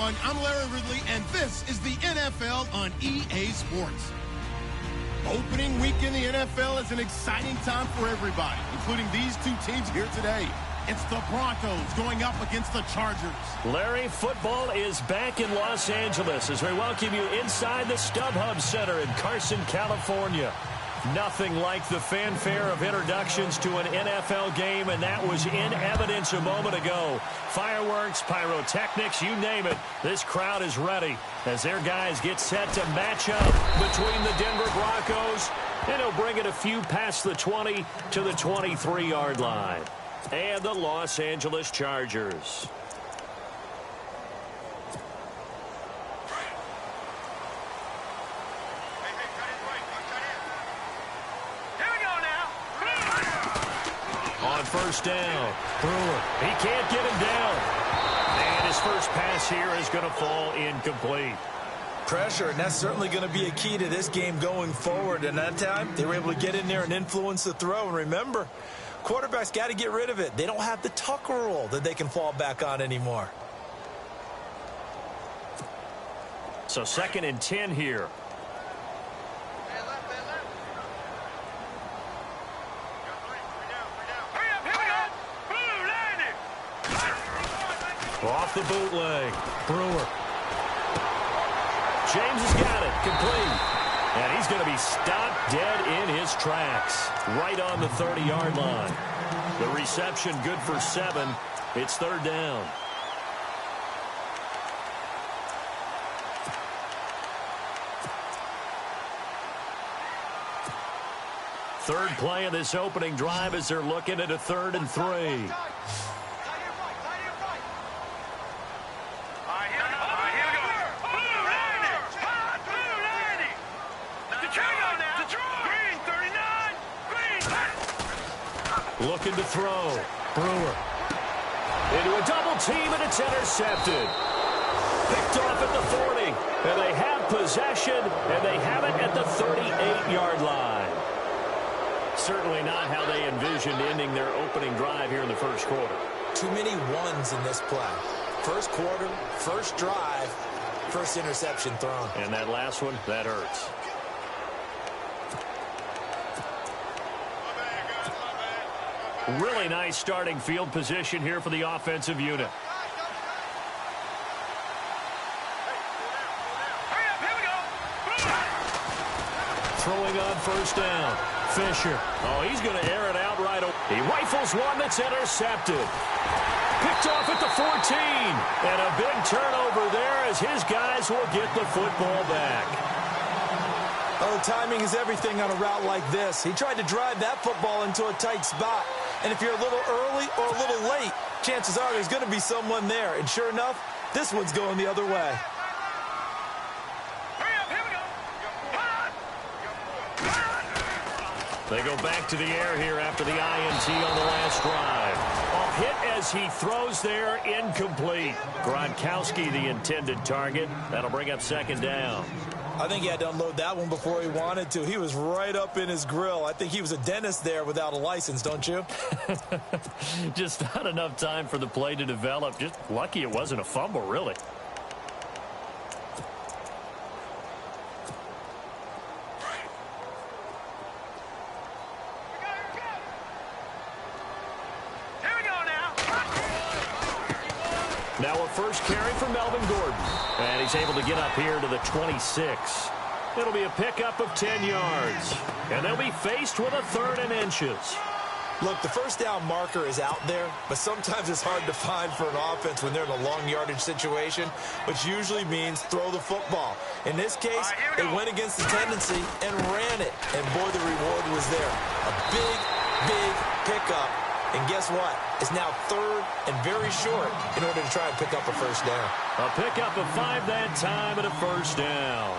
everyone. I'm Larry Ridley, and this is the NFL on EA Sports. Opening week in the NFL is an exciting time for everybody, including these two teams here today. It's the Broncos going up against the Chargers. Larry, football is back in Los Angeles as we welcome you inside the StubHub Center in Carson, California. Nothing like the fanfare of introductions to an NFL game, and that was in evidence a moment ago. Fireworks, pyrotechnics, you name it. This crowd is ready as their guys get set to match up between the Denver Broncos, and he'll bring it a few past the 20 to the 23-yard line. And the Los Angeles Chargers. On first down, Brewer, he can't get him down. And his first pass here is going to fall incomplete. Pressure, and that's certainly going to be a key to this game going forward. And that time, they were able to get in there and influence the throw. And remember, quarterbacks got to get rid of it. They don't have the Tucker rule that they can fall back on anymore. So 2nd and 10 here. Off the bootleg. Brewer. James has got it. Complete. And he's going to be stopped dead in his tracks. Right on the 30-yard line. The reception good for 7. It's 3rd down. Third play of this opening drive as they're looking at a 3rd and 3. Looking to throw. Brewer. Into a double team, and it's intercepted. Picked off at the 40. And they have possession, and they have it at the 38-yard line. Certainly not how they envisioned ending their opening drive here in the first quarter. Too many ones in this play. First quarter, first drive, first interception thrown. And that last one, that hurts. Really nice starting field position here for the offensive unit. Throwing on first down. Fisher. Oh, he's going to air it out right away. He rifles one that's intercepted. Picked off at the 14. And a big turnover there as his guys will get the football back. Oh, timing is everything on a route like this. He tried to drive that football into a tight spot. And if you're a little early or a little late, chances are there's going to be someone there. And sure enough, this one's going the other way. They go back to the air here after the INT on the last drive. A hit as he throws there, incomplete. Gronkowski, the intended target. That'll bring up 2nd down. I think he had to unload that one before he wanted to. He was right up in his grill. I think he was a dentist there without a license, don't you? Just not enough time for the play to develop. Just lucky it wasn't a fumble, really. Now a first carry for Melvin Gordon. And he's able to get up here to the 26. It'll be a pickup of 10 yards. And they'll be faced with a 3rd and inches. Look, the first down marker is out there, but sometimes it's hard to find for an offense when they're in a long yardage situation, which usually means throw the football. In this case, they went against the tendency and ran it. And boy, the reward was there. A big, big pickup. And guess what? It's now 3rd and very short in order to try and pick up a first down. A pickup of 5 that time and a first down.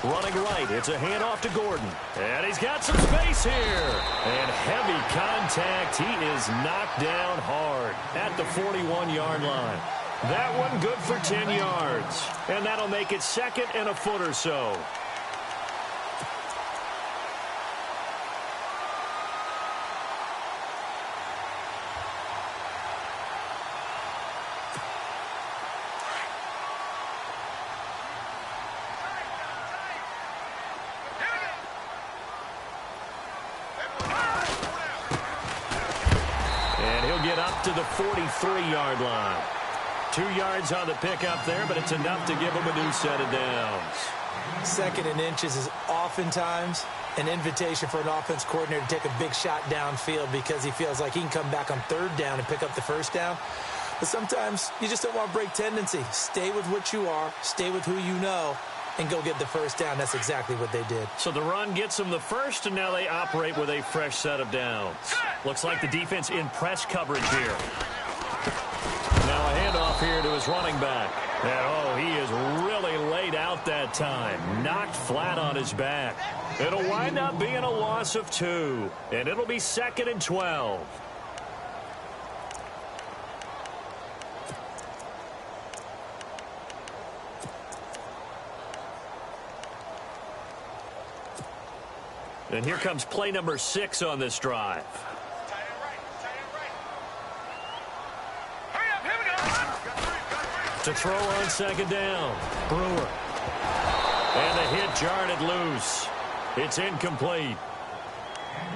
Running right, it's a handoff to Gordon. And he's got some space here. And heavy contact. He is knocked down hard at the 41-yard line. That one good for 10 yards. And that'll make it second and a foot or so. To the 43-yard line. 2 yards on the pickup there, but it's enough to give him a new set of downs. Second and inches is oftentimes an invitation for an offense coordinator to take a big shot downfield because he feels like he can come back on third down and pick up the first down. But sometimes you just don't want to break tendency. Stay with what you are, stay with who you know, and go get the first down. That's exactly what they did. So the run gets them the first, and now they operate with a fresh set of downs. Looks like the defense in press coverage here. Now a handoff here to his running back. And, he is really laid out that time. Knocked flat on his back. It'll wind up being a loss of 2, and it'll be 2nd and 12. And here comes play number 6 on this drive. To throw on second down. Brewer. And the hit jarred it loose. It's incomplete.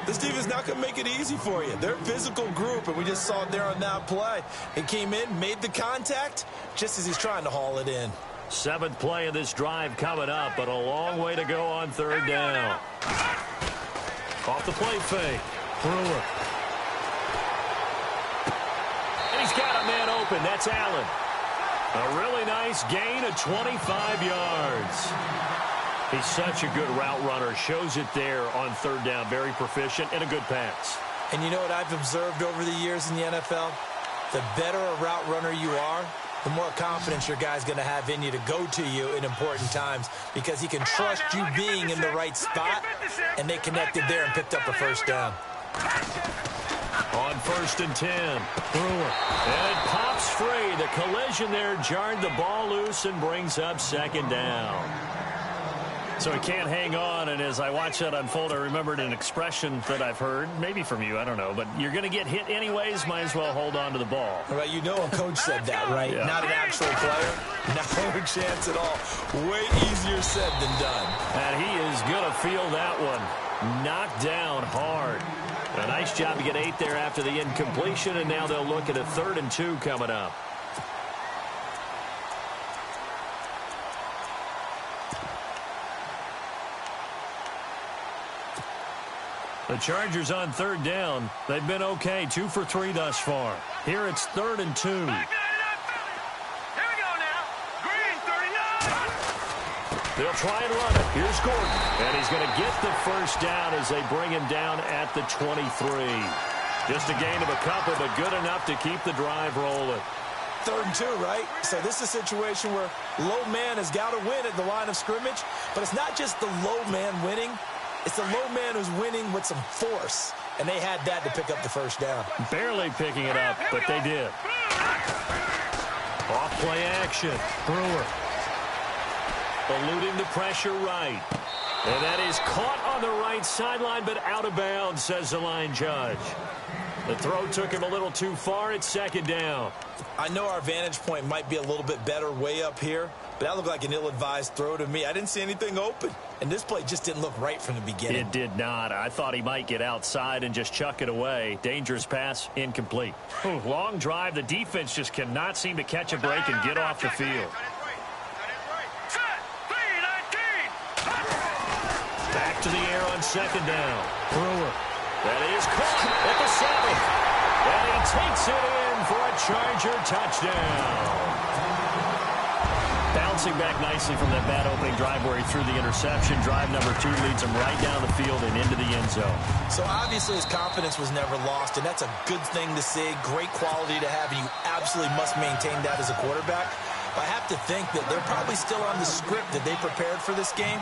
This defense not going to make it easy for you. They're a physical group, and we just saw it there on that play. It came in, made the contact, just as he's trying to haul it in. 7th play of this drive coming up, but a long way to go on third down. Off the play fake. Brewer. And he's got a man open. That's Allen. A really nice gain of 25 yards. He's such a good route runner. Shows it there on third down. Very proficient and a good pass. And you know what I've observed over the years in the NFL? The better a route runner you are, the more confidence your guy's going to have in you to go to you in important times because he can trust you being in the right spot, and they connected there and picked up a first down. On 1st and 10, Brewer. And it pops free. The collision there jarred the ball loose and brings up 2nd down. So he can't hang on, and as I watch that unfold, I remembered an expression that I've heard, maybe from you, I don't know, but you're going to get hit anyways, might as well hold on to the ball. Right, you know a coach said that, right? Yeah. Not an actual player. No chance at all. Way easier said than done. And he is going to feel that one. Knocked down hard. A nice job to get 8 there after the incompletion, and now they'll look at a 3rd and 2 coming up. The Chargers on third down. They've been okay. 2 for 3 thus far. Here it's 3rd and 2. They'll try and run it. Here's Gordon. And he's going to get the first down as they bring him down at the 23. Just a gain of a couple, but good enough to keep the drive rolling. 3rd and 2, right? So this is a situation where low man has got to win at the line of scrimmage, but it's not just the low man winning. It's the low man who's winning with some force, and they had that to pick up the first down. Barely picking it up, but they did. Off play action. Brewer. Eluding the pressure right. And that is caught on the right sideline, but out of bounds, says the line judge. The throw took him a little too far. It's 2nd down. I know our vantage point might be a little bit better way up here, but that looked like an ill-advised throw to me. I didn't see anything open, and this play just didn't look right from the beginning. It did not. I thought he might get outside and just chuck it away. Dangerous pass, incomplete. Ooh, long drive. The defense just cannot seem to catch a break and get off the field. Back to the air on 2nd down. Brewer. That is caught at the 7th. And he takes it in for a Charger touchdown. Bouncing back nicely from that bad opening drive where he threw the interception. Drive number 2 leads him right down the field and into the end zone. So obviously his confidence was never lost, and that's a good thing to see. Great quality to have, and you absolutely must maintain that as a quarterback. I have to think that they're probably still on the script that they prepared for this game.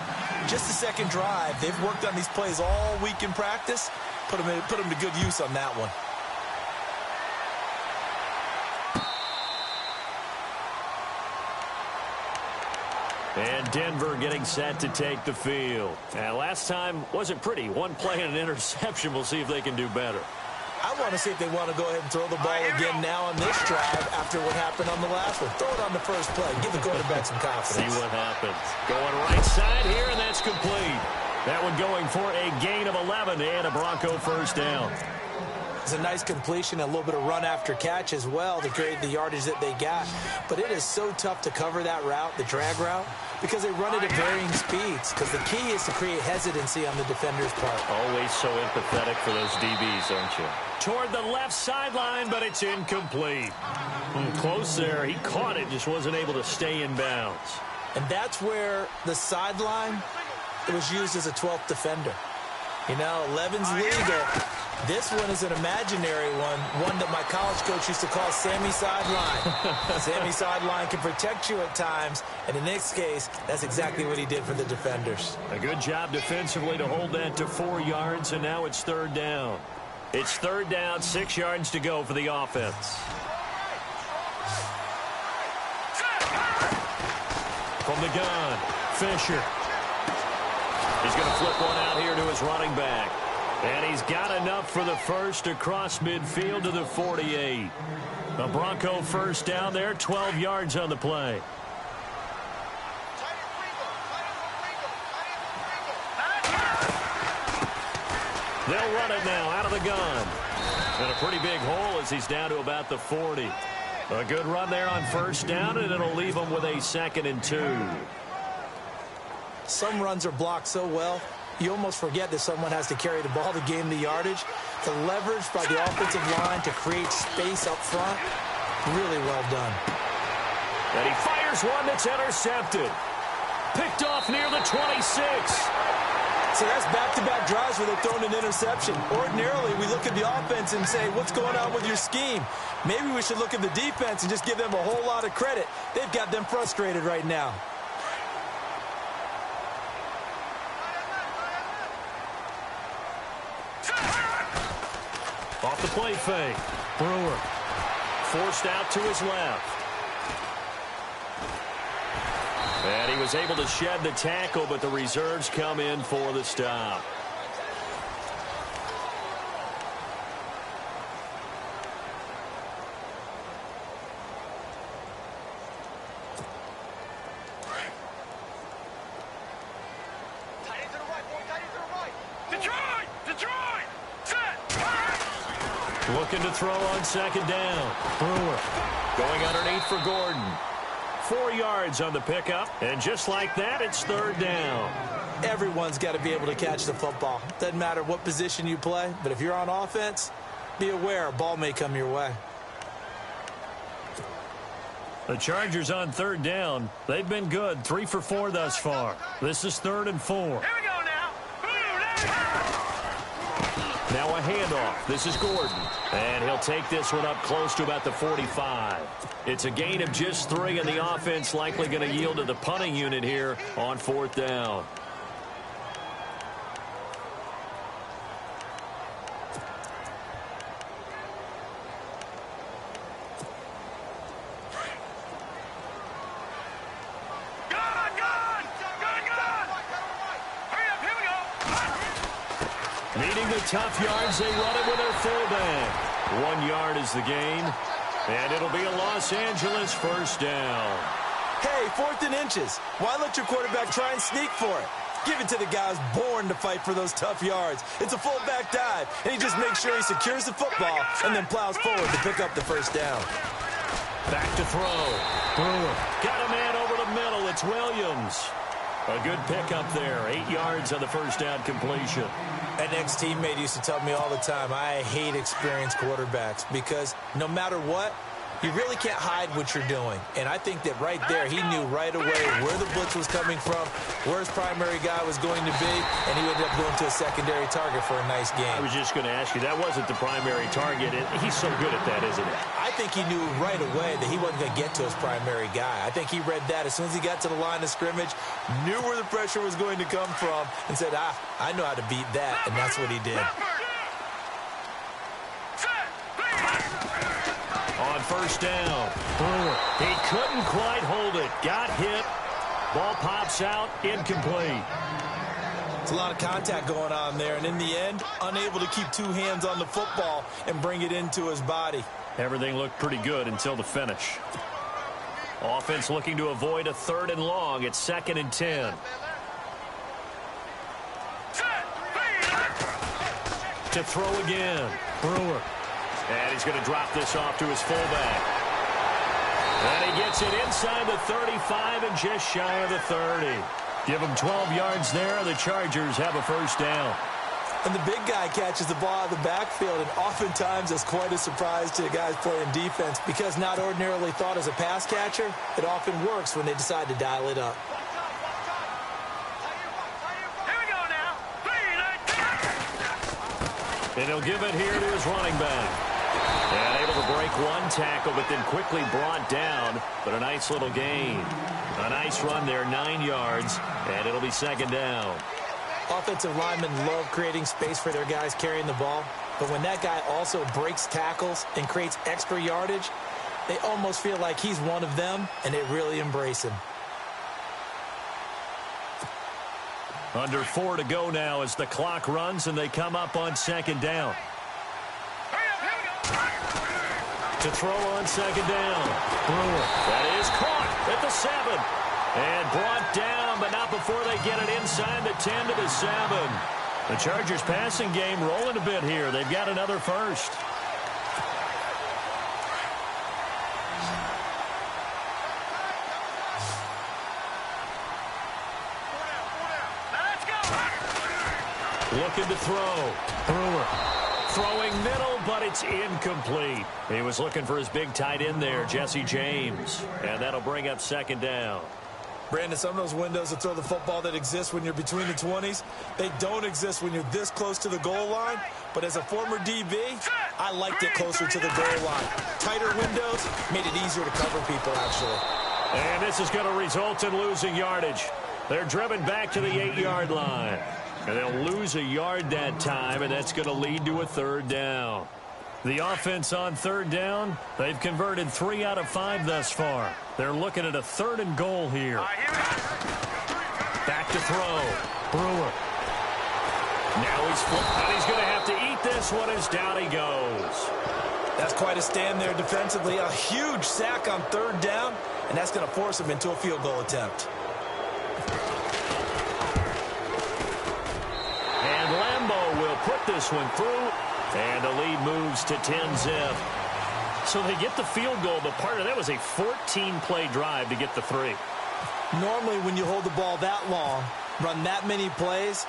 Just the second drive, they've worked on these plays all week in practice. Put them to good use on that one. And Denver getting set to take the field. And last time wasn't pretty. One play and an interception. We'll see if they can do better. I want to see if they want to go ahead and throw the ball again now on this drive after what happened on the last one. Throw it on the first play. Give the quarterback some confidence. See what happens. Going right side here, and that's complete. That one going for a gain of 11 and a Bronco first down. It's a nice completion, a little bit of run after catch as well to create the yardage that they got. But it is so tough to cover that route, the drag route, because they run it at varying speeds. Because the key is to create hesitancy on the defender's part. Always so empathetic for those DBs, aren't you? Toward the left sideline, but it's incomplete. Close there. He caught it, just wasn't able to stay in bounds. And that's where the sideline was used as a 12th defender. You know, 11's legal. This one is an imaginary one that my college coach used to call Sammy Sideline. Sammy Sideline can protect you at times, and in this case, that's exactly what he did for the defenders. A good job defensively to hold that to 4 yards, and now it's third down. It's third down, 6 yards to go for the offense. From the gun, Fisher. He's going to flip one out here to his running back. And he's got enough for the first across midfield to the 48. A Bronco first down there, 12 yards on the play. They'll run it now out of the gun. And a pretty big hole as he's down to about the 40. A good run there on first down, and it'll leave him with a 2nd and 2. Some runs are blocked so well, you almost forget that someone has to carry the ball to gain the yardage. The leverage by the offensive line to create space up front, really well done. And he fires one that's intercepted. Picked off near the 26. So that's back-to-back drives where they've thrown an interception. Ordinarily, we look at the offense and say, what's going on with your scheme? Maybe we should look at the defense and just give them a whole lot of credit. They've got them frustrated right now. Off the play fake. Brewer forced out to his left. And he was able to shed the tackle, but the reserves come in for the stop. Looking to throw on second down. Brewer going underneath for Gordon. 4 yards on the pickup, and just like that, it's third down. Everyone's got to be able to catch the football. Doesn't matter what position you play, but if you're on offense, be aware a ball may come your way. The Chargers on third down. They've been good, 3 for 4 thus far. This is 3rd and 4. Here we go now. Now a handoff. This is Gordon. And he'll take this one up close to about the 45. It's a gain of just 3, and the offense likely going to yield to the punting unit here on 4th down. Needing the tough yards, they run it with their fullback. 1 yard is the gain, and it'll be a Los Angeles first down. Hey, 4th and inches. Why let your quarterback try and sneak for it? Give it to the guy who's born to fight for those tough yards. It's a fullback dive, and he just makes sure he secures the football and then plows forward to pick up the first down. Back to throw. Brewer got a man over the middle. It's Williams. A good pickup there. 8 yards on the first down completion. An ex-teammate used to tell me all the time, I hate experienced quarterbacks because no matter what, You really can't hide what you're doing. And I think that right there, he knew right away where the blitz was coming from, where his primary guy was going to be, and he ended up going to a secondary target for a nice game. I was just going to ask you, that wasn't the primary target. He's so good at that, isn't he? I think he knew right away that he wasn't going to get to his primary guy. I think he read that as soon as he got to the line of scrimmage, knew where the pressure was going to come from, and said, I know how to beat that, and that's what he did. On first down, Brewer. He couldn't quite hold it. Got hit. Ball pops out, incomplete. It's a lot of contact going on there, and in the end, unable to keep two hands on the football and bring it into his body. Everything looked pretty good until the finish. Offense looking to avoid a 3rd and long. It's 2nd and 10. To throw again, Brewer. And he's going to drop this off to his fullback. And he gets it inside the 35 and just shy of the 30. Give him 12 yards there. The Chargers have a first down. And the big guy catches the ball out of the backfield, and oftentimes it's quite a surprise to the guys playing defense because not ordinarily thought as a pass catcher, it often works when they decide to dial it up. And he'll give it here to his running back. And able to break one tackle, but then quickly brought down. But a nice little gain. A nice run there, 9 yards, and it'll be 2nd down. Offensive linemen love creating space for their guys carrying the ball. But when that guy also breaks tackles and creates extra yardage, they almost feel like he's one of them, and they really embrace him. Under 4 to go now as the clock runs, and they come up on 2nd down. To throw on 2nd down. Brewer. That is caught at the 7. And brought down, but not before they get it inside the 10 to the 7. The Chargers passing game rolling a bit here. They've got another first. Looking to throw. Brewer. Throwing middle, but it's incomplete. He was looking for his big tight end there, Jesse James. And that'll bring up 2nd down. Brandon, some of those windows to throw the football that exist when you're between the 20s, they don't exist when you're this close to the goal line. But as a former DB, I liked it closer to the goal line. Tighter windows made it easier to cover people, actually. And this is going to result in losing yardage. They're driven back to the 8-yard line. And they'll lose a yard that time, and that's going to lead to a 3rd down. The offense on 3rd down, they've converted 3 out of 5 thus far. They're looking at a 3rd and goal here. Back to throw. Brewer. Now he's flipped, and he's going to have to eat this one as down he goes. That's quite a stand there defensively. A huge sack on 3rd down, and that's going to force him into a field goal attempt. Put this one through, and the lead moves to 10-zip. So they get the field goal, but part of that was a 14-play drive to get the 3. Normally, when you hold the ball that long, run that many plays,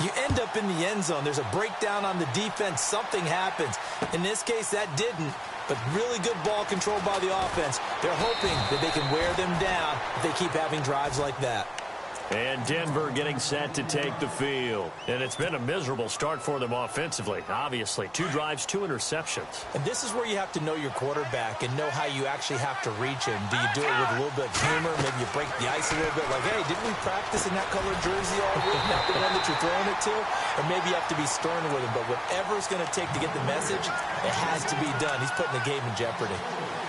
you end up in the end zone. There's a breakdown on the defense. Something happens. In this case, that didn't, but really good ball control by the offense. They're hoping that they can wear them down if they keep having drives like that. And Denver getting set to take the field. And it's been a miserable start for them offensively, obviously. 2 drives, 2 interceptions. And this is where you have to know your quarterback and know how you actually have to reach him. Do you do it with a little bit of humor? Maybe you break the ice a little bit like, hey, didn't we practice in that colored jersey all week? Not the one that you're throwing it to? Or maybe you have to be stern with him. But whatever it's going to take to get the message, it has to be done. He's putting the game in jeopardy.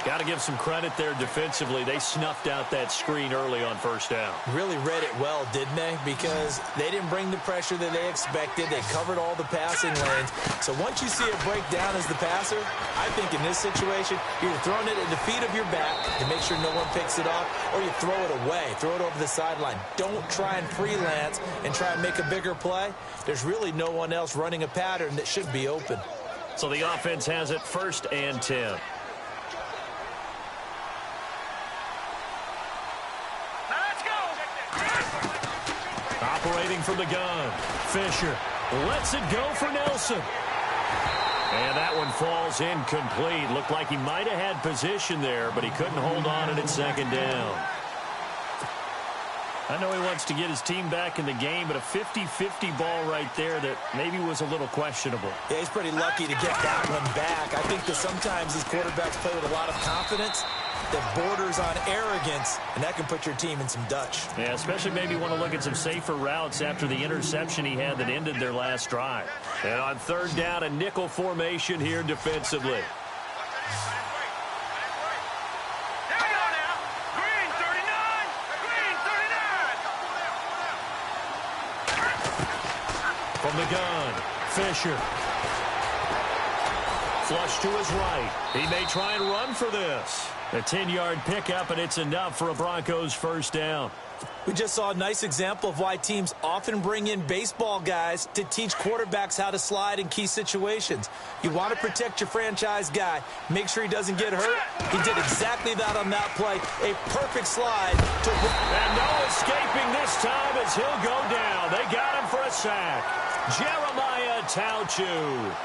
Got to give some credit there defensively. They snuffed out that screen early on first down. Really read it well, didn't they? Because they didn't bring the pressure that they expected. They covered all the passing lanes. So once you see it break down as the passer, I think in this situation, you're throwing it at the feet of your back to make sure no one picks it off, or you throw it away, throw it over the sideline. Don't try and freelance and try and make a bigger play. There's really no one else running a pattern that should be open. So the offense has it 1st and 10. Operating from the gun. Fisher lets it go for Nelson. And that one falls incomplete. Looked like he might have had position there, but he couldn't hold on and it's second down. I know he wants to get his team back in the game, but a 50-50 ball right there that maybe was a little questionable. Yeah, he's pretty lucky to get that one back. I think that sometimes these quarterbacks play with a lot of confidence that borders on arrogance, and that can put your team in some Dutch. Yeah, especially maybe want to look at some safer routes after the interception he had that ended their last drive. And on third down, a nickel formation here defensively. From the gun, Fisher. Flush to his right. He may try and run for this. A 10-yard pickup, and it's enough for a Broncos first down. We just saw a nice example of why teams often bring in baseball guys to teach quarterbacks how to slide in key situations. You want to protect your franchise guy. Make sure he doesn't get hurt. He did exactly that on that play. A perfect slide. And no escaping this time as he'll go down. They got him for a sack. Jeremiah Tauchu.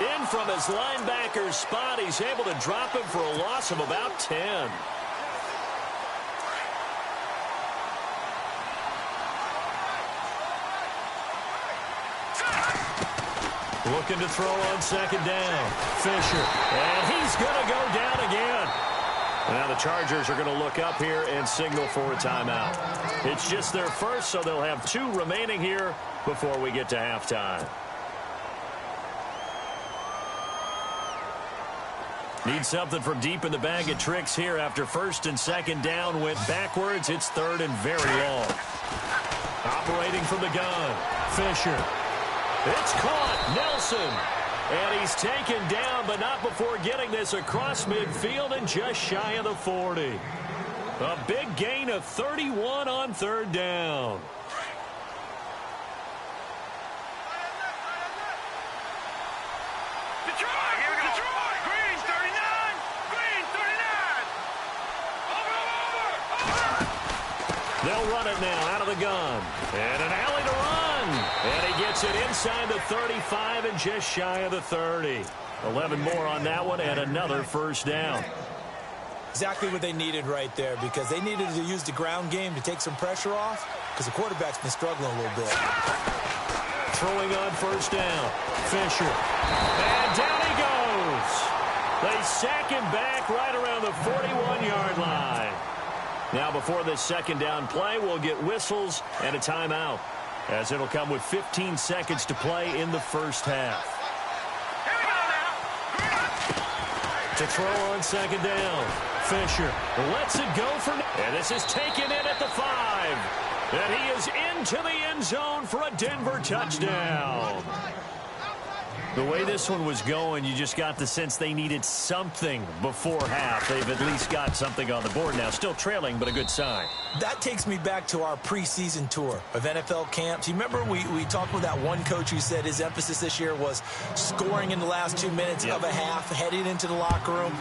In from his linebacker spot, he's able to drop him for a loss of about 10. Looking to throw on second down. Fisher. And he's going to go down again. Now the Chargers are going to look up here and signal for a timeout. It's just their first, so they'll have 2 remaining here before we get to halftime. Need something from deep in the bag of tricks here after first and second down went backwards. It's third and very long. Operating from the gun. Fisher. It's caught. Nelson. And he's taken down, but not before getting this across midfield and just shy of the 40. A big gain of 31 on third down. They'll run it now out of the gun. And an alley to run. And he gets it inside the 35 and just shy of the 30. 11 more on that one and another first down. Exactly what they needed right there, because they needed to use the ground game to take some pressure off, because the quarterback's been struggling a little bit. Throwing on first down. Fisher. And down he goes. They sack him back right around the 41-yard line. Now before this second down play, we'll get whistles and a timeout, as it'll come with 15 seconds to play in the first half. To throw on second down. Fisher lets it go for... And this is taken in at the 5. And he is into the end zone for a Denver touchdown. The way this one was going, you just got the sense they needed something before half. They've at least got something on the board now. Still trailing, but a good sign. That takes me back to our preseason tour of NFL camps. You remember we talked with that one coach who said his emphasis this year was scoring in the last 2 minutes of a half, heading into the locker room.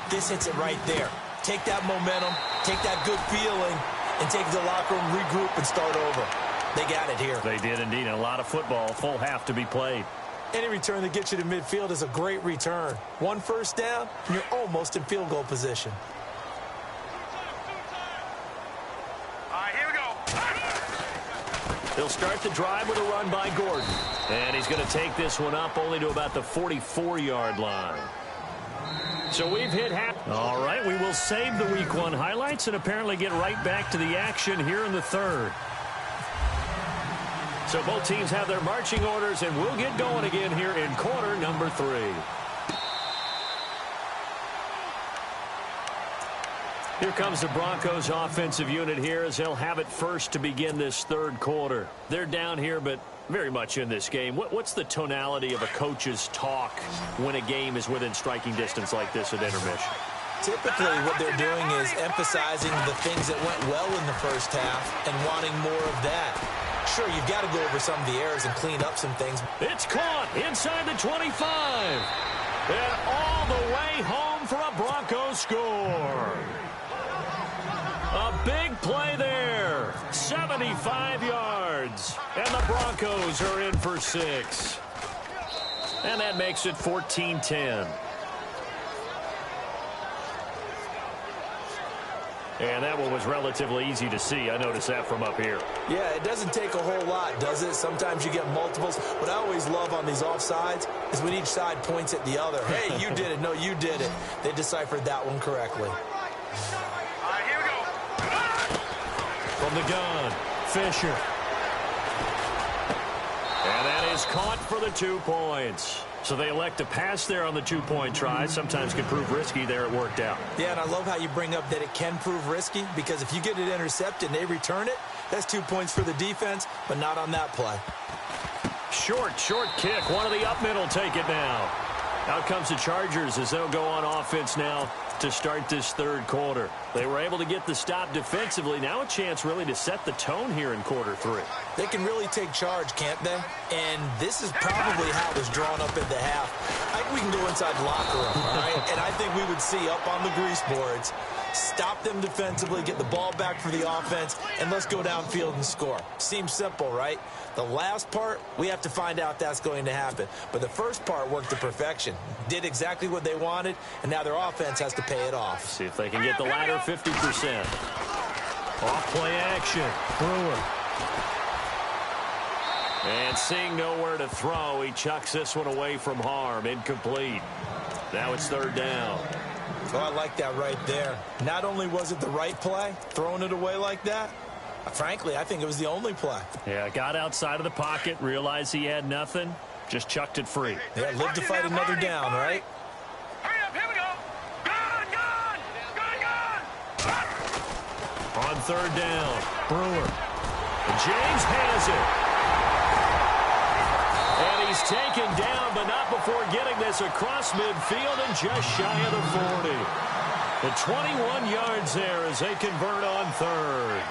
This hits it right there. Take that momentum, take that good feeling, and take it to the locker room, regroup, and start over. They got it here. They did indeed. And a lot of football, full half to be played. Any return that gets you to midfield is a great return. 1 first down, and you're almost in field goal position. All right, here we go. He'll start the drive with a run by Gordon. And he's going to take this one up only to about the 44-yard line. So we've hit half. All right, we will save the Week 1 highlights and apparently get right back to the action here in the third. So both teams have their marching orders, and we'll get going again here in quarter number 3. Here comes the Broncos offensive unit here as they'll have it first to begin this third quarter. They're down here, but very much in this game. What's the tonality of a coach's talk when a game is within striking distance like this at intermission? Typically, what they're doing is emphasizing the things that went well in the first half and wanting more of that. Sure, you've got to go over some of the errors and clean up some things. It's caught inside the 25. And all the way home for a Broncos score. A big play there. 75 yards. And the Broncos are in for 6. And that makes it 14-10. And that one was relatively easy to see. I noticed that from up here. Yeah, it doesn't take a whole lot, does it? Sometimes you get multiples. What I always love on these offsides is when each side points at the other. Hey, you did it. No, you did it. They deciphered that one correctly. Here we go. From the gun, Fisher. And that is caught for the 2 points. So they elect to pass there on the 2-point try. Sometimes can prove risky. There it worked out. Yeah, and I love how you bring up that it can prove risky, because if you get it intercepted and they return it, that's 2 points for the defense, but not on that play. Short kick. One of the up middle take it now. Out comes the Chargers as they'll go on offense now to start this third quarter. They were able to get the stop defensively. Now a chance really to set the tone here in quarter 3. They can really take charge, can't they? And this is probably how it was drawn up at the half. I think we can go inside the locker room, all right? And I think we would see up on the grease boards, stop them defensively, get the ball back for the offense, and let's go downfield and score. Seems simple, right? The last part, we have to find out that's going to happen. But the first part worked to perfection. Did exactly what they wanted, and now their offense has to pay it off. See if they can get the latter 50%. Off play action. Brewer. And seeing nowhere to throw, he chucks this one away from harm. Incomplete. Now it's third down. Oh, I like that right there. Not only was it the right play, throwing it away like that, frankly, I think it was the only play. Yeah, got outside of the pocket, realized he had nothing, just chucked it free. Yeah, lived to fight another down, right? Hurry up, here we go. Gun. On third down, Brewer. James has it. And he's taken down, but not before getting this across midfield and just shy of the 40. The 21 yards there as they convert on third.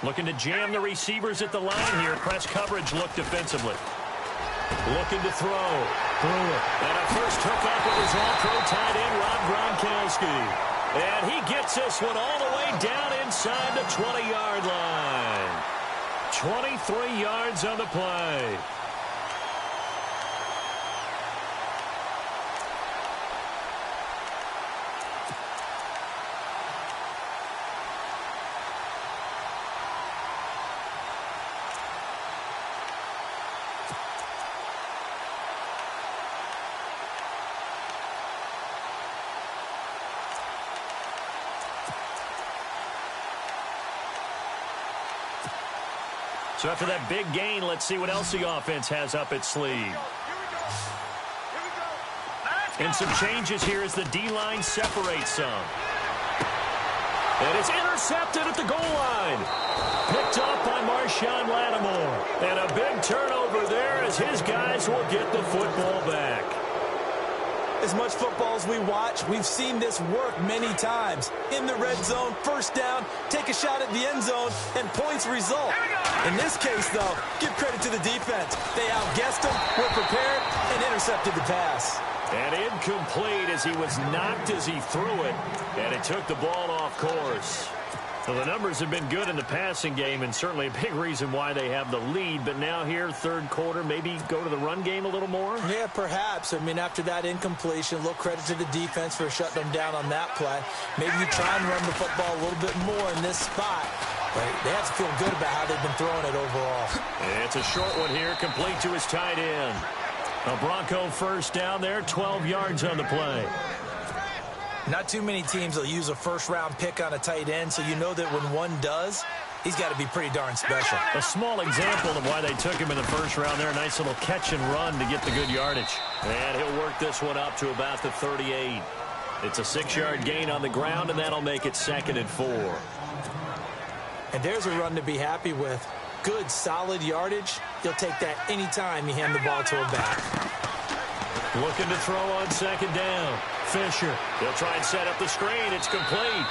Looking to jam the receivers at the line here. Press coverage look defensively. Looking to throw. Brewer. And a first hookup with his all-pro tight end, Rob Gronkowski. And he gets this one all the way down inside the 20-yard line. 23 yards on the play. So after that big gain, let's see what else the offense has up its sleeve. And some changes here as the D-line separates some. And it's intercepted at the goal line. Picked up by Marshawn Lattimore. And a big turnover there as his guys will get the football back. As much football as we watch, we've seen this work many times. In the red zone, first down, take a shot at the end zone, and points result. In this case, though, give credit to the defense. They outguessed them, were prepared, and intercepted the pass. And incomplete as he was knocked as he threw it, and it took the ball off course. Well, the numbers have been good in the passing game, and certainly a big reason why they have the lead. But now here, third quarter, maybe go to the run game a little more? Yeah, perhaps. I mean, after that incompletion, a little credit to the defense for shutting them down on that play. Maybe you try and run the football a little bit more in this spot. But they have to feel good about how they've been throwing it overall. It's a short one here, complete to his tight end. A Bronco first down there, 12 yards on the play. Not too many teams will use a first-round pick on a tight end, so you know that when one does, he's got to be pretty darn special. A small example of why they took him in the first round there. Nice little catch and run to get the good yardage. And he'll work this one up to about the 38. It's a 6-yard gain on the ground, and that'll make it 2nd and 4. And there's a run to be happy with. Good, solid yardage. He'll take that anytime you hand the ball to a back. Looking to throw on 2nd down. Fisher. He'll try and set up the screen. It's complete.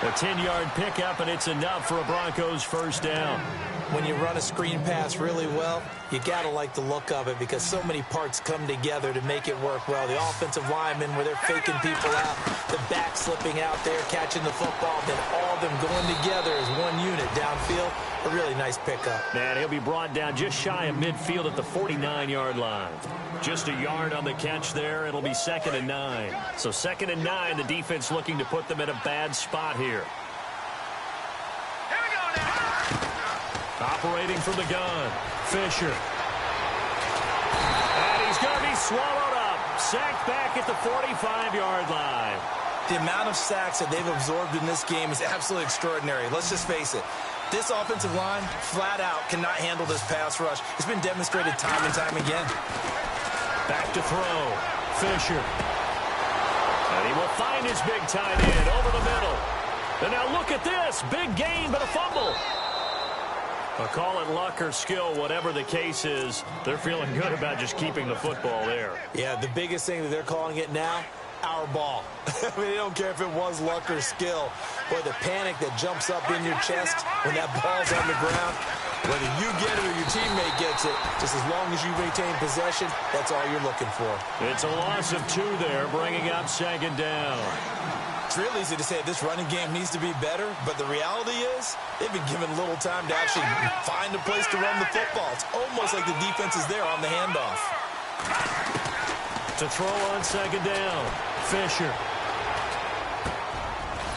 A 10-yard pickup, and it's enough for a Broncos first down. When you run a screen pass really well, you got to like the look of it because so many parts come together to make it work well. The offensive linemen, where they're faking people out, the back slipping out there, catching the football, then all of them going together as one unit downfield. A really nice pickup. And he'll be brought down just shy of midfield at the 49-yard line. Just a yard on the catch there. It'll be 2nd and 9. So 2nd and 9, the defense looking to put them in a bad spot here. Operating from the gun, Fisher. And he's going to be swallowed up. Sacked back at the 45-yard line. The amount of sacks that they've absorbed in this game is absolutely extraordinary. Let's just face it. This offensive line, flat out, cannot handle this pass rush. It's been demonstrated time and time again. Back to throw. Fisher. And he will find his big tight end over the middle. And now look at this. Big gain, but a fumble. I'll call it luck or skill, whatever the case is. They're feeling good about just keeping the football there. Yeah, the biggest thing that they're calling it now, our ball. I mean, they don't care if it was luck or skill. Boy, the panic that jumps up in your chest when that ball's on the ground, whether you get it or your teammate gets it, just as long as you retain possession, that's all you're looking for. It's a loss of 2 there, bringing up 2nd down. It's real easy to say this running game needs to be better, but the reality is they've been given little time to actually find a place to run the football. It's almost like the defense is there on the handoff. To throw on 2nd down, Fisher.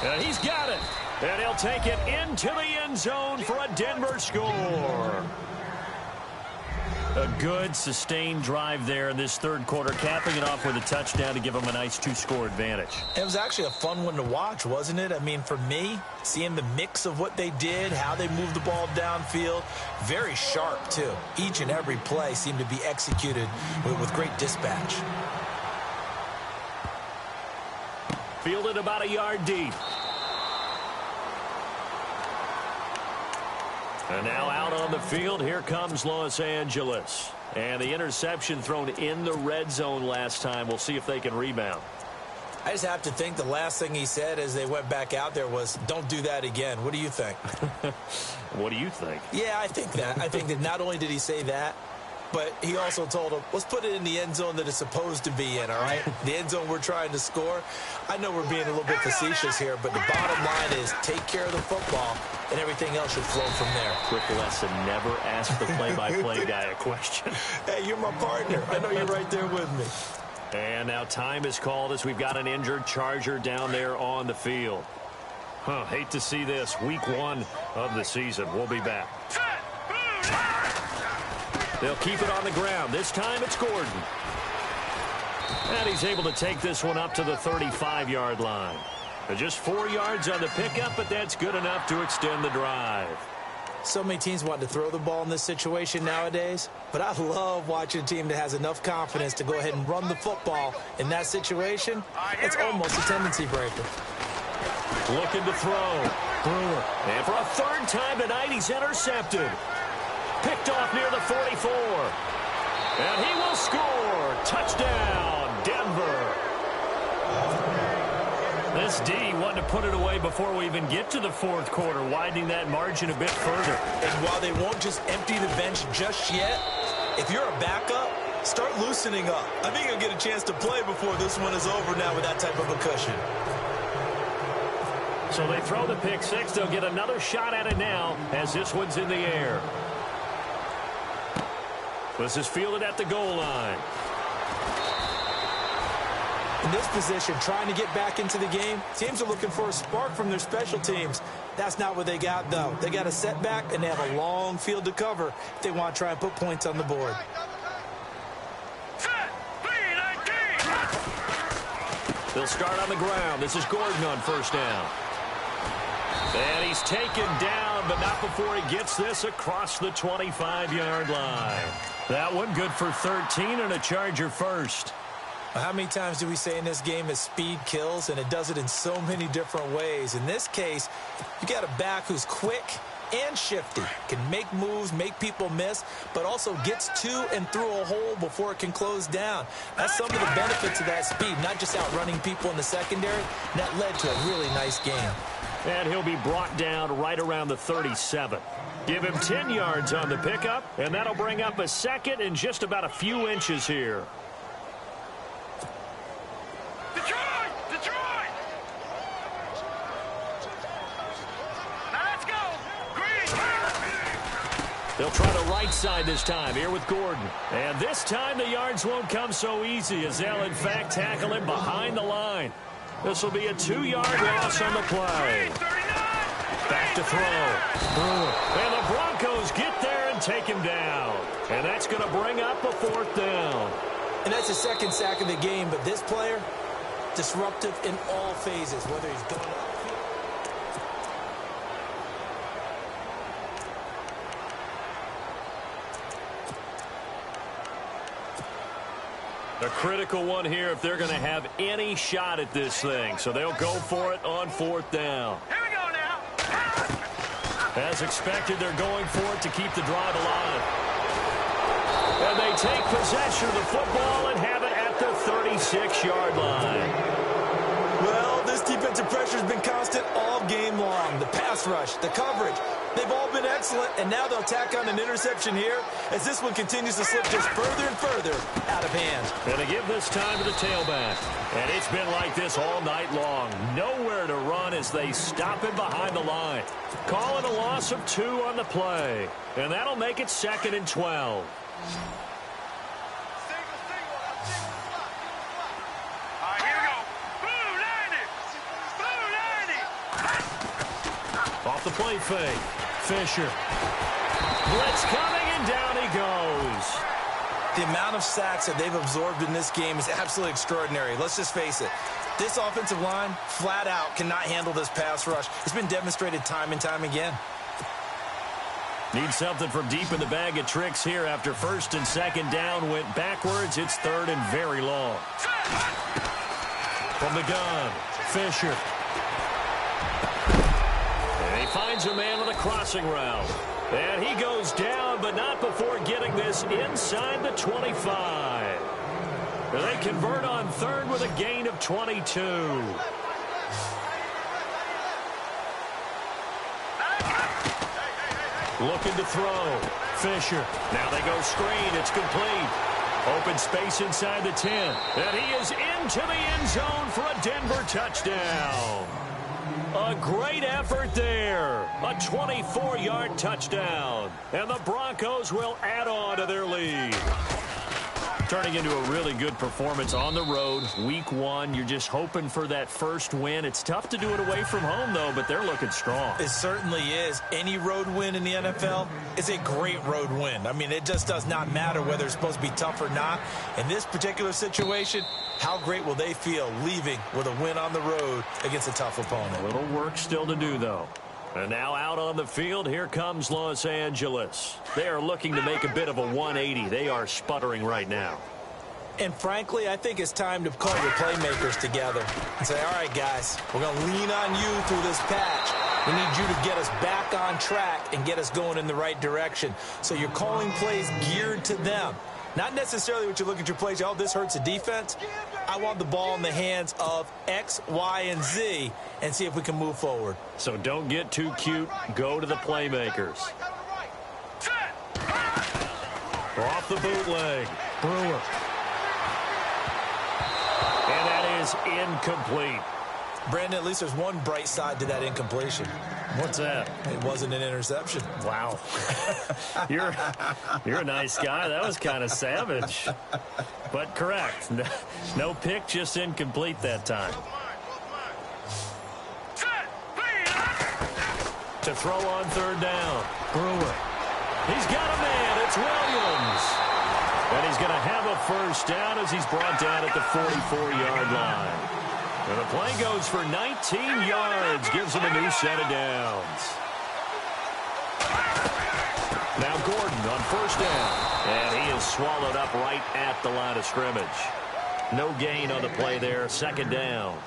And he's got it. And he'll take it into the end zone for a Denver score. A good, sustained drive there in this 3rd quarter, capping it off with a touchdown to give them a nice 2-score advantage. It was actually a fun one to watch, wasn't it? I mean, for me, seeing the mix of what they did, how they moved the ball downfield, very sharp, too. Each and every play seemed to be executed with great dispatch. Fielded about a yard deep. And now out on the field, here comes Los Angeles. And the interception thrown in the red zone last time. We'll see if they can rebound. I just have to think the last thing he said as they went back out there was, don't do that again. What do you think? What do you think? Yeah, I think that. I think that not only did he say that, but he also told him, let's put it in the end zone that it's supposed to be in, all right? The end zone we're trying to score. I know we're being a little bit facetious here, but the bottom line is take care of the football, and everything else should flow from there. Quick lesson, never ask the play-by-play guy a question. Hey, you're my partner. I know you're right there with me. And now time is called as we've got an injured Charger down there on the field. Hate to see this. Week 1 of the season. We'll be back. They'll keep it on the ground. This time it's Gordon. And he's able to take this one up to the 35-yard line. Just 4 yards on the pickup, but that's good enough to extend the drive. So many teams want to throw the ball in this situation nowadays, but I love watching a team that has enough confidence to go ahead and run the football in that situation. It's almost a tendency breaker. Looking to throw. Brewer. And for a 3rd time tonight, he's intercepted. Picked off near the 44. And he will score. Touchdown, Denver. This D wanted to put it away before we even get to the 4th quarter, widening that margin a bit further. And while they won't just empty the bench just yet, if you're a backup, start loosening up. I think you'll get a chance to play before this one is over now with that type of a cushion. So they throw the pick 6. They'll get another shot at it now as this one's in the air. This is fielded at the goal line. In this position, trying to get back into the game, teams are looking for a spark from their special teams. That's not what they got, though. They got a setback, and they have a long field to cover if they want to try and put points on the board. They'll start on the ground. This is Gordon on 1st down. And he's taken down, but not before he gets this across the 25-yard line. That one good for 13 and a Charger first. How many times do we say in this game that speed kills, and it does it in so many different ways? In this case, you got a back who's quick and shifty, can make moves, make people miss, but also gets to and through a hole before it can close down. That's some of the benefits of that speed, not just outrunning people in the secondary. That led to a really nice game. And he'll be brought down right around the 37. Give him 10 yards on the pickup, and that'll bring up a second and just about a few inches here. Detroit! Detroit! Now let's go! Green! They'll try the right side this time here with Gordon. And this time the yards won't come so easy as they'll, in fact, tackle him behind the line. This will be a 2-yard loss on the play. Back to throw. And the Broncos get there and take him down. And that's going to bring up a 4th down. And that's the second sack of the game, but this player, disruptive in all phases, whether he's going up. A critical one here if they're going to have any shot at this thing. So they'll go for it on 4th down. Here we go now! As expected, they're going for it to keep the drive alive. And they take possession of the football and have it at the 36-yard line. Well, this defensive pressure has been constant all game long. The pass rush, the coverage, they've all been excellent, and now they'll tack on an interception here as this one continues to slip just further and further out of hand. And they give this time to the tailback. And it's been like this all night long. Nowhere to run as they stop him behind the line. Calling a loss of 2 on the play. And that'll make it 2nd and 12. Off the play fake. Fisher. Blitz coming, and down he goes. The amount of sacks that they've absorbed in this game is absolutely extraordinary. Let's just face it. This offensive line, flat out, cannot handle this pass rush. It's been demonstrated time and time again. Need something from deep in the bag of tricks here after 1st and 2nd down went backwards. It's 3rd and very long. From the gun, Fisher. And he finds a man with a crossing route. And he goes down, but not before getting this inside the 25. They convert on 3rd with a gain of 22. Looking to throw. Fisher. Now they go screen. It's complete. Open space inside the 10. And he is into the end zone for a Denver touchdown. A great effort there. A 24-yard touchdown. And the Broncos will add on to their lead. Turning into a really good performance on the road. Week 1, you're just hoping for that first win. It's tough to do it away from home, though, but they're looking strong. It certainly is. Any road win in the NFL is a great road win. I mean, it just does not matter whether it's supposed to be tough or not. In this particular situation, how great will they feel leaving with a win on the road against a tough opponent? A little work still to do, though. And now out on the field, here comes Los Angeles. They are looking to make a bit of a 180. They are sputtering right now. And frankly, I think it's time to call your playmakers together and say, all right, guys, we're going to lean on you through this patch. We need you to get us back on track and get us going in the right direction. So you're calling plays geared to them. Not necessarily what you look at your plays, oh, this hurts the defense. I want the ball in the hands of X, Y, and Z and see if we can move forward. So don't get too cute. Go to the playmakers. Off the bootleg. Brewer. And that is incomplete. Brandon, at least there's one bright side to that incompletion. What's that? It wasn't an interception. Wow. You're a nice guy. That was kind of savage. But correct. No pick, just incomplete that time. To throw on 3rd down. Brewer. He's got a man. It's Williams. And he's going to have a first down as he's brought down at the 44-yard line. And the play goes for 19 yards, gives him a new set of downs. Now Gordon on 1st down. And he is swallowed up right at the line of scrimmage. No gain on the play there, 2nd down.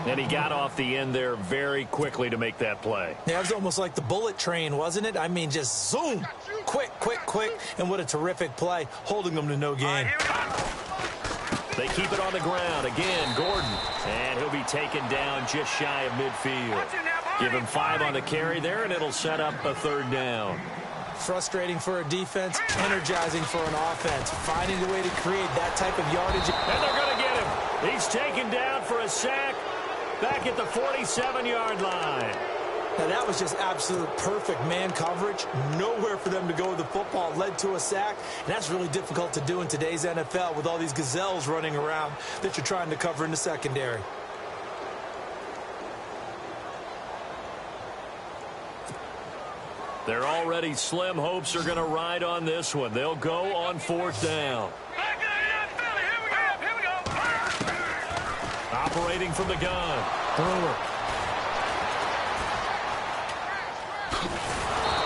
And he got off the end there very quickly to make that play. Yeah, it was almost like the bullet train, wasn't it? I mean, just zoom. Quick, quick, quick. And what a terrific play, holding them to no gain. They keep it on the ground. Again, Gordon. And he'll be be taken down just shy of midfield. Give him 5 on the carry there, and it'll set up a 3rd down. Frustrating for a defense, energizing for an offense. Finding a way to create that type of yardage. And they're going to get him. He's taken down for a sack back at the 47-yard line. Now, that was just absolute perfect man coverage. Nowhere for them to go with the football. Led to a sack, and that's really difficult to do in today's NFL with all these gazelles running around that you're trying to cover in the secondary. They're already slim hopes are going to ride on this one. They'll go on 4th down. Back in the NFL. Here we go. Operating from the gun. Brewer.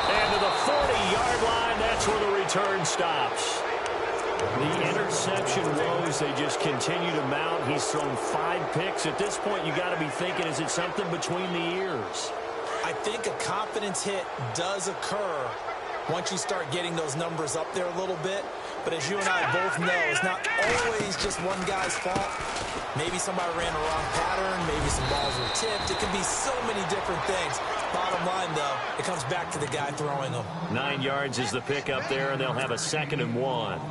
And to the 40-yard line, that's where the return stops. The interception woes, they just continue to mount. He's thrown 5 picks. At this point, you got to be thinking, is it something between the ears? I think a confidence hit does occur once you start getting those numbers up there a little bit. But as you and I both know, it's not always just one guy's fault. Maybe somebody ran a wrong pattern. Maybe some balls were tipped. It can be so many different things. Bottom line, though, it comes back to the guy throwing them. 9 yards is the pick up there, and they'll have a 2nd and 1.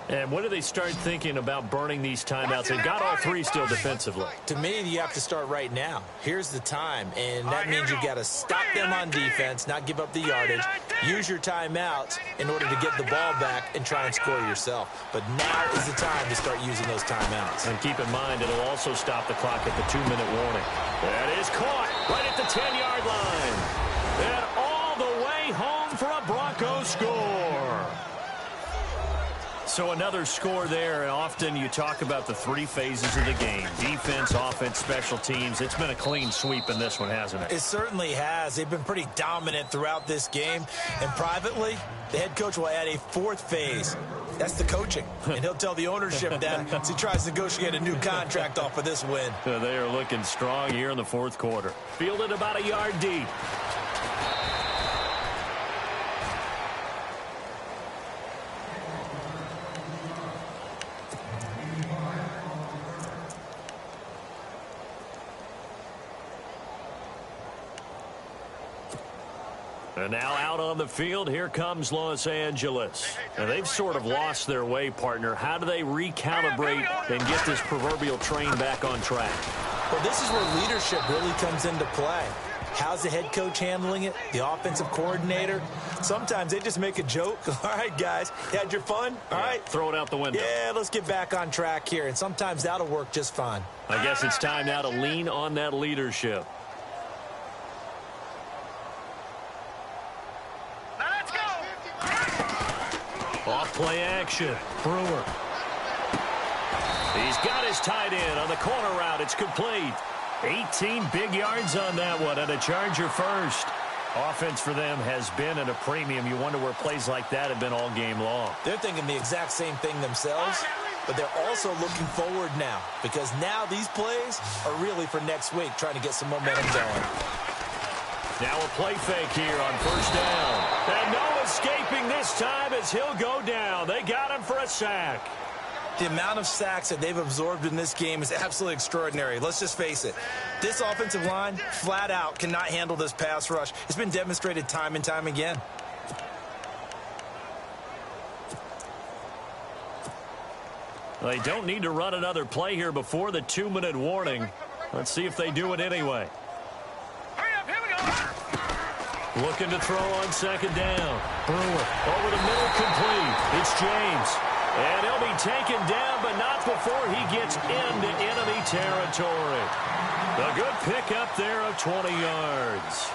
And when do they start thinking about burning these timeouts? They've got all 3 still defensively. To me, you have to start right now. Here's the time, and that means you've got to stop them on defense, not give up the yardage, use your timeouts in order to get the ball back and try and score yourself. But now is the time to start using those timeouts. And keep in mind, it'll also stop the clock at the 2-minute warning. That is caught right at the 10-yard line. And all the way home for a Broncos score. So another score there, and often you talk about the 3 phases of the game. Defense, offense, special teams. It's been a clean sweep in this one, hasn't it? It certainly has. They've been pretty dominant throughout this game. And privately, the head coach will add a 4th phase. That's the coaching. And he'll tell the ownership that as he tries to negotiate a new contract off of this win. They are looking strong here in the 4th quarter. Fielded about a yard deep. And now out on the field, here comes Los Angeles. And they've sort of lost their way, partner. How do they recalibrate and get this proverbial train back on track? Well, this is where leadership really comes into play. How's the head coach handling it? The offensive coordinator? Sometimes they just make a joke. All right, guys, you had your fun? All right. Throw it out the window. Yeah, let's get back on track here. And sometimes that'll work just fine. I guess it's time now to lean on that leadership. Off play action. Brewer. He's got his tight end on the corner route. It's complete. 18 big yards on that one, and a Charger first. Offense for them has been at a premium. You wonder where plays like that have been all game long. They're thinking the exact same thing themselves, but they're also looking forward now because now these plays are really for next week, trying to get some momentum going. Now a play fake here on 1st down. And no escaping this time as he'll go down. They got him for a sack. The amount of sacks that they've absorbed in this game is absolutely extraordinary. Let's just face it. This offensive line, flat out, cannot handle this pass rush. It's been demonstrated time and time again. They don't need to run another play here before the 2-minute warning. Let's see if they do it anyway. Looking to throw on 2nd down. Brewer over the middle, complete. It's James. And he'll be taken down, but not before he gets into enemy territory. A good pickup there of 20 yards.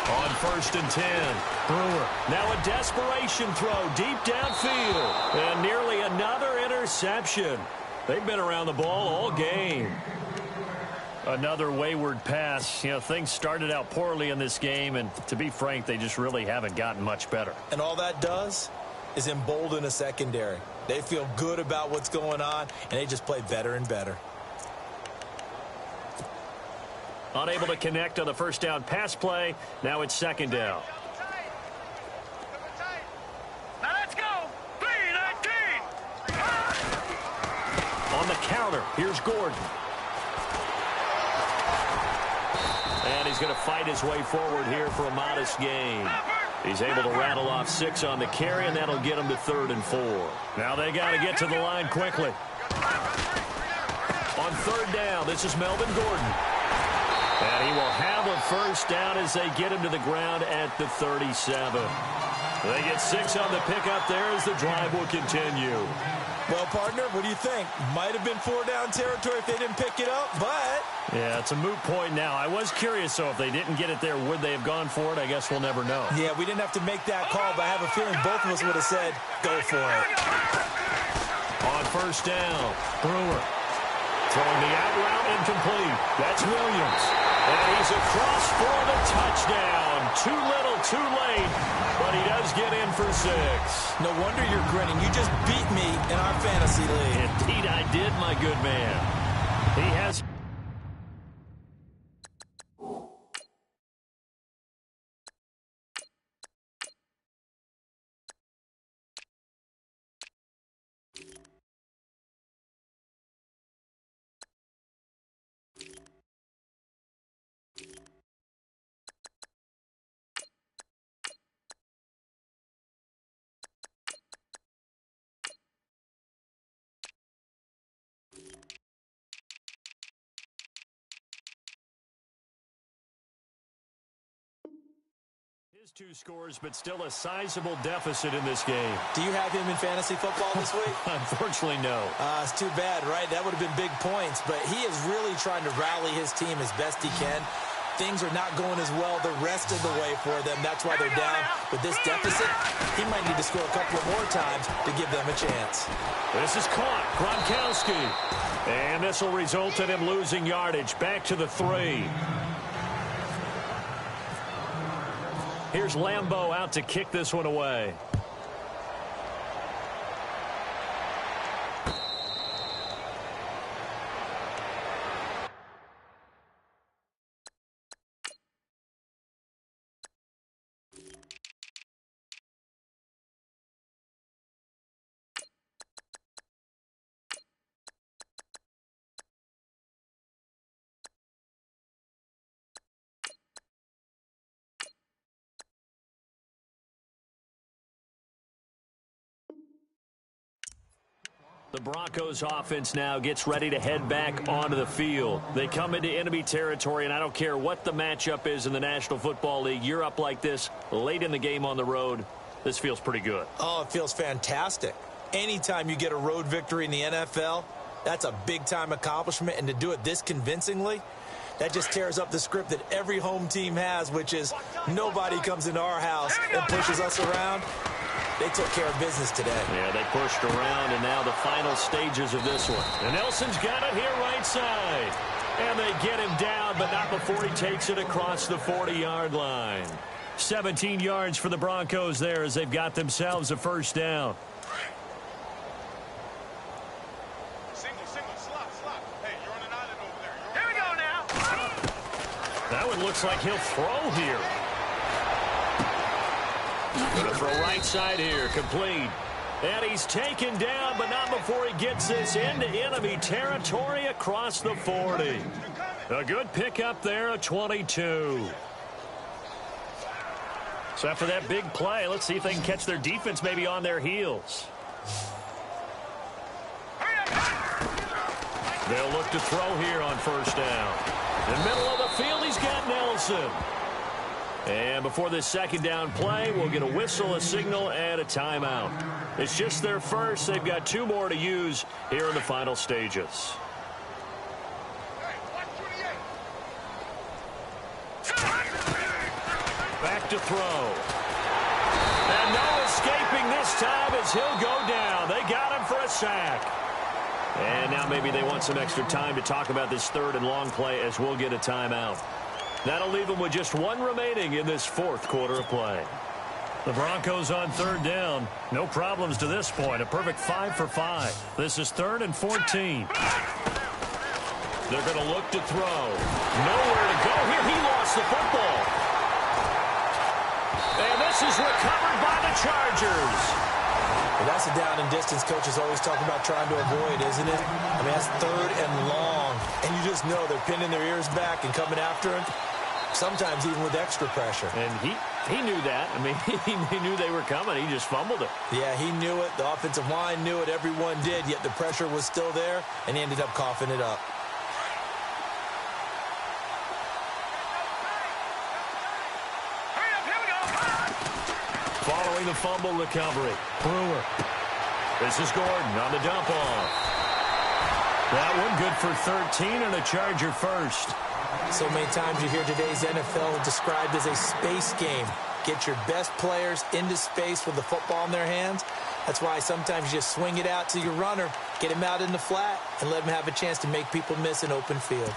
On 1st and 10. Brewer. Now a desperation throw deep downfield. And nearly another interception. They've been around the ball all game. Another wayward pass. You know, things started out poorly in this game, and to be frank, they just really haven't gotten much better. And all that does is embolden a secondary. They feel good about what's going on, and they just play better and better. Unable to connect on the 1st down pass play. Now it's 2nd down. Now let's go. 3-19. counter. Here's Gordon. And he's going to fight his way forward here for a modest gain. He's able to rattle off 6 on the carry, and that'll get him to 3rd and 4. Now they got to get to the line quickly. On 3rd down, this is Melvin Gordon. And he will have a first down as they get him to the ground at the 37. They get 6 on the pickup there as the drive will continue. Well, partner, what do you think? Might have been 4-down territory if they didn't pick it up, but... Yeah, it's a moot point now. I was curious, so if they didn't get it there, would they have gone for it? I guess we'll never know. Yeah, we didn't have to make that call, but I have a feeling both of us would have said, go for it. On 1st down, Brewer. Throwing the out route incomplete. That's Williams. And he's across for the touchdown. Too little, too late. But he does get in for 6. No wonder you're grinning. You just beat me in our fantasy league. Indeed I did, my good man. He has... His 2 scores, but still a sizable deficit in this game. Do you have him in fantasy football this week? Unfortunately, no. It's too bad, right? That would have been big points, but he is really trying to rally his team as best he can. Things are not going as well the rest of the way for them. That's why they're down. With this deficit, he might need to score a couple of more times to give them a chance. This is caught. Gronkowski. And this will result in him losing yardage. Back to the 3. Here's Lambeau out to kick this one away. The Broncos offense now gets ready to head back onto the field. They come into enemy territory, and I don't care what the matchup is in the National Football League. You're up like this late in the game on the road. This feels pretty good. Oh, it feels fantastic. Anytime you get a road victory in the NFL, that's a big-time accomplishment, and to do it this convincingly, that just tears up the script that every home team has, which is nobody comes into our house and pushes us around. They took care of business today. Yeah, they pushed around, and now the final stages of this one. And Nelson's got it here right side. And they get him down, but not before he takes it across the 40-yard line. 17 yards for the Broncos there as they've got themselves a first down. Hey, you're on an island over there. Here we go now. That one looks like he'll throw here. Going to throw right side here, complete. And he's taken down, but not before he gets this into enemy territory across the 40. A good pickup there, a 22. So after that big play, let's see if they can catch their defense maybe on their heels. They'll look to throw here on first down. In the middle of the field, he's got Nelson. And before this second down play, we'll get a whistle, a signal, and a timeout. It's just their first. They've got 2 more to use here in the final stages. Back to throw. And no escaping this time as he'll go down. They got him for a sack. And now maybe they want some extra time to talk about this 3rd and long play as we'll get a timeout. That'll leave them with just 1 remaining in this 4th quarter of play. The Broncos on 3rd down. No problems to this point. A perfect 5 for 5. This is 3rd and 14. They're going to look to throw. Nowhere to go here. He lost the football. And this is recovered by the Chargers. And that's a down and distance coaches always talk about trying to avoid, isn't it? I mean, that's 3rd and long. And you just know they're pinning their ears back and coming after him, sometimes even with extra pressure. And he knew that. I mean, he knew they were coming. He just fumbled it. Yeah, he knew it. The offensive line knew it. Everyone did, yet the pressure was still there, and he ended up coughing it up. Following the fumble recovery, Brewer. This is Gordon on the dump off. That one good for 13 and a Charger first. So many times you hear today's NFL described as a space game. Get your best players into space with the football in their hands. That's why sometimes you just swing it out to your runner, get him out in the flat, and let him have a chance to make people miss an open field.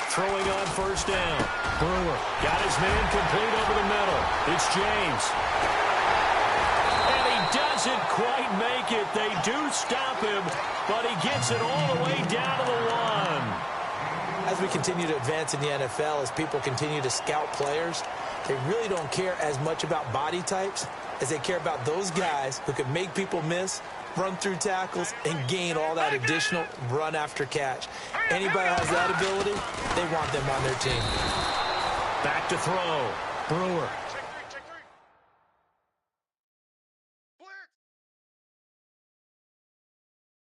Throwing on first down. Brewer got his man complete over the middle. It's James. And he doesn't quite make it. They do stop him, but he gets it all the way down to the 1. As we continue to advance in the NFL, as people continue to scout players, they really don't care as much about body types as they care about those guys who can make people miss, run through tackles, and gain all that additional run after catch. Anybody has that ability, they want them on their team. Back to throw. Brewer